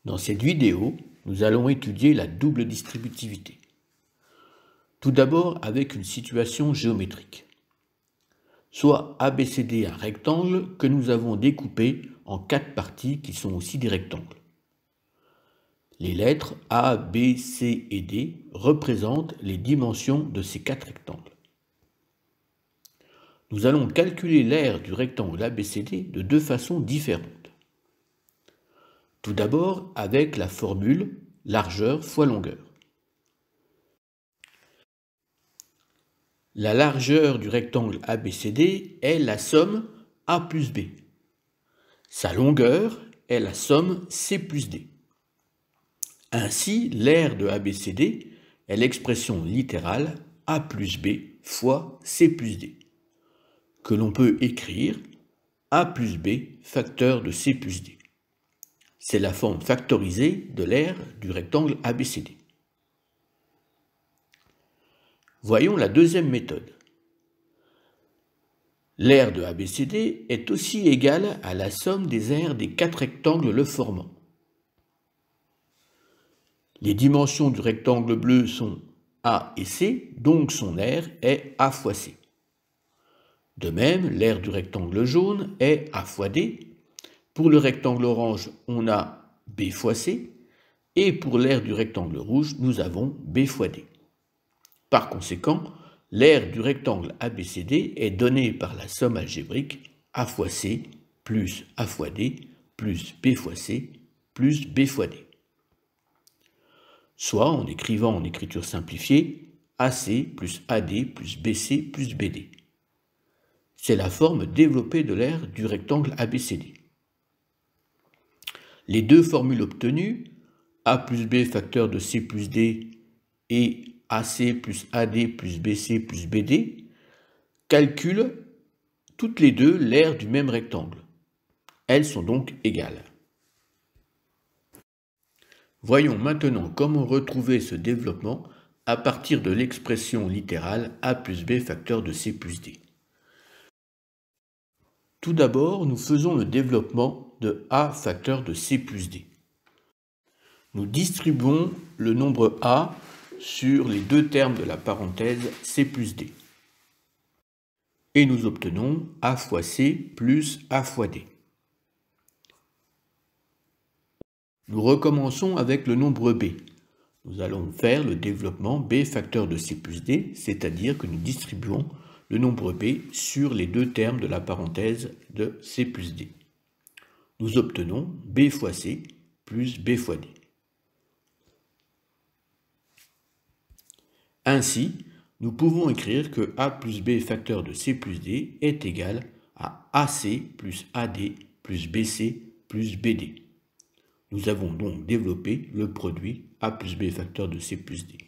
Dans cette vidéo, nous allons étudier la double distributivité. Tout d'abord avec une situation géométrique. Soit ABCD un rectangle que nous avons découpé en 4 parties qui sont aussi des rectangles. Les lettres A, B, C et D représentent les dimensions de ces 4 rectangles. Nous allons calculer l'aire du rectangle ABCD de deux façons différentes. Tout d'abord avec la formule largeur fois longueur. La largeur du rectangle ABCD est la somme A plus B. Sa longueur est la somme C plus D. Ainsi, l'aire de ABCD est l'expression littérale A plus B fois C plus D, que l'on peut écrire A plus B facteur de C plus D. C'est la forme factorisée de l'aire du rectangle ABCD. Voyons la deuxième méthode. L'aire de ABCD est aussi égale à la somme des aires des 4 rectangles le formant. Les dimensions du rectangle bleu sont A et C, donc son aire est A fois C. De même, l'aire du rectangle jaune est A fois D. Pour le rectangle orange, on a B fois C. Et pour l'aire du rectangle rouge, nous avons B fois D. Par conséquent, l'aire du rectangle ABCD est donnée par la somme algébrique A fois C plus A fois D plus B fois C plus B fois D. Soit en écrivant en écriture simplifiée AC plus AD plus BC plus BD. C'est la forme développée de l'aire du rectangle ABCD. Les deux formules obtenues, A plus B facteur de C plus D et AC plus AD plus BC plus BD, calculent toutes les deux l'aire du même rectangle. Elles sont donc égales. Voyons maintenant comment retrouver ce développement à partir de l'expression littérale A plus B facteur de C plus D. Tout d'abord, nous faisons le développement de A facteur de C plus D. Nous distribuons le nombre A sur les deux termes de la parenthèse C plus D. Et nous obtenons A fois C plus A fois D. Nous recommençons avec le nombre B. Nous allons faire le développement B facteur de C plus D, c'est-à-dire que nous distribuons le nombre B sur les deux termes de la parenthèse de C plus D. Nous obtenons B fois C plus B fois D. Ainsi, nous pouvons écrire que A plus B facteur de C plus D est égal à AC plus AD plus BC plus BD. Nous avons donc développé le produit A plus B facteur de C plus D.